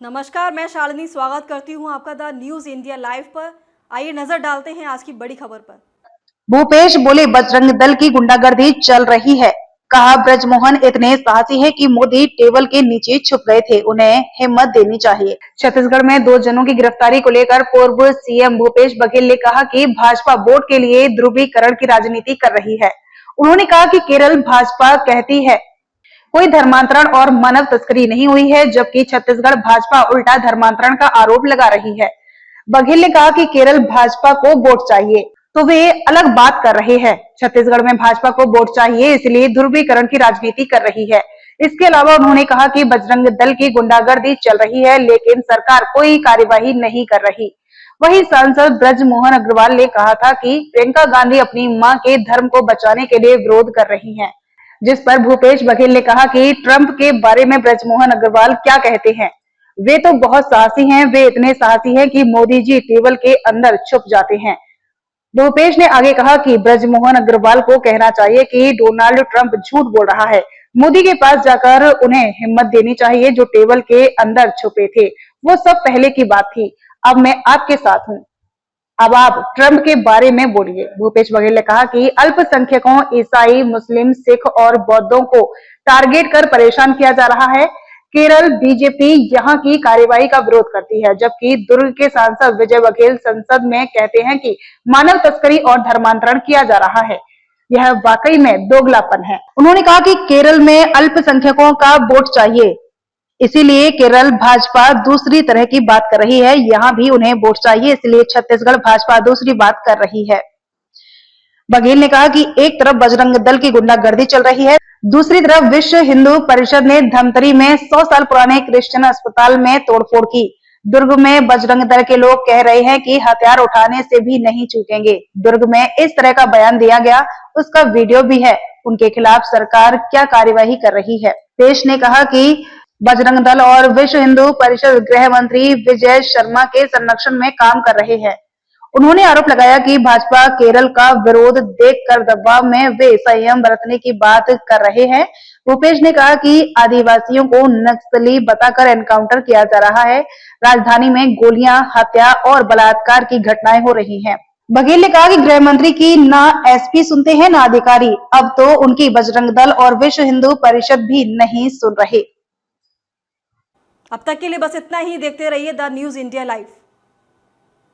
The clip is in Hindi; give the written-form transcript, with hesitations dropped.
नमस्कार, मैं शालिनी स्वागत करती हूं आपका द न्यूज इंडिया लाइव पर। आइए नजर डालते हैं आज की बड़ी खबर पर। भूपेश बोले बजरंग दल की गुंडागर्दी चल रही है। कहा ब्रजमोहन इतने साहसी हैं कि मोदी टेबल के नीचे छुप गए थे, उन्हें हिम्मत देनी चाहिए। छत्तीसगढ़ में 2 जनों की गिरफ्तारी को लेकर पूर्व सीएम भूपेश बघेल ने कहा कि भाजपा वोट के लिए ध्रुवीकरण की राजनीति कर रही है। उन्होंने कहा कि केरल भाजपा कहती है कोई धर्मांतरण और मानव तस्करी नहीं हुई है, जबकि छत्तीसगढ़ भाजपा उल्टा धर्मांतरण का आरोप लगा रही है। बघेल ने कहा कि केरल भाजपा को वोट चाहिए तो वे अलग बात कर रहे हैं। छत्तीसगढ़ में भाजपा को वोट चाहिए, इसलिए ध्रुवीकरण की राजनीति कर रही है। इसके अलावा उन्होंने कहा कि बजरंग दल की गुंडागर्दी चल रही है, लेकिन सरकार कोई कार्यवाही नहीं कर रही। वहीं सांसद ब्रजमोहन अग्रवाल ने कहा था कि प्रियंका गांधी अपनी मां के धर्म को बचाने के लिए विरोध कर रही हैं, जिस पर भूपेश बघेल ने कहा कि ट्रंप के बारे में ब्रजमोहन अग्रवाल क्या कहते हैं। वे तो बहुत साहसी हैं, वे इतने साहसी हैं कि मोदी जी टेबल के अंदर छुप जाते हैं। भूपेश ने आगे कहा कि ब्रजमोहन अग्रवाल को कहना चाहिए कि डोनाल्ड ट्रंप झूठ बोल रहा है। मोदी के पास जाकर उन्हें हिम्मत देनी चाहिए, जो टेबल के अंदर छुपे थे। वो सब पहले की बात थी, अब मैं आपके साथ हूँ, अब आप ट्रंप के बारे में बोलिए। भूपेश बघेल ने कहा कि अल्पसंख्यकों, ईसाई, मुस्लिम, सिख और बौद्धों को टारगेट कर परेशान किया जा रहा है। केरल बीजेपी यहां की कार्रवाई का विरोध करती है, जबकि दुर्ग के सांसद विजय बघेल संसद में कहते हैं कि मानव तस्करी और धर्मांतरण किया जा रहा है। यह वाकई में दोगलापन है। उन्होंने कहा कि केरल में अल्पसंख्यकों का वोट चाहिए, इसीलिए केरल भाजपा दूसरी तरह की बात कर रही है। यहाँ भी उन्हें वोट चाहिए, इसलिए छत्तीसगढ़ भाजपा दूसरी बात कर रही है। बघेल ने कहा कि एक तरफ बजरंग दल की गुंडागर्दी चल रही है, दूसरी तरफ विश्व हिंदू परिषद ने धमतरी में 100 साल पुराने क्रिश्चियन अस्पताल में तोड़फोड़ की। दुर्ग में बजरंग दल के लोग कह रहे हैं कि हथियार उठाने से भी नहीं चूकेंगे। दुर्ग में इस तरह का बयान दिया गया, उसका वीडियो भी है। उनके खिलाफ सरकार क्या कार्यवाही कर रही है। पेश ने कहा कि बजरंग दल और विश्व हिंदू परिषद गृह मंत्री विजय शर्मा के संरक्षण में काम कर रहे हैं। उन्होंने आरोप लगाया कि भाजपा केरल का विरोध देखकर दबाव में वे संयम बरतने की बात कर रहे हैं। भूपेश ने कहा कि आदिवासियों को नक्सली बताकर एनकाउंटर किया जा रहा है। राजधानी में गोलियां, हत्या और बलात्कार की घटनाएं हो रही हैं। बघेल ने कहा कि गृह मंत्री की ना एसपी सुनते हैं ना अधिकारी, अब तो उनकी बजरंग दल और विश्व हिंदू परिषद भी नहीं सुन रहे। अब तक के लिए बस इतना ही। देखते रहिए द न्यूज इंडिया लाइव।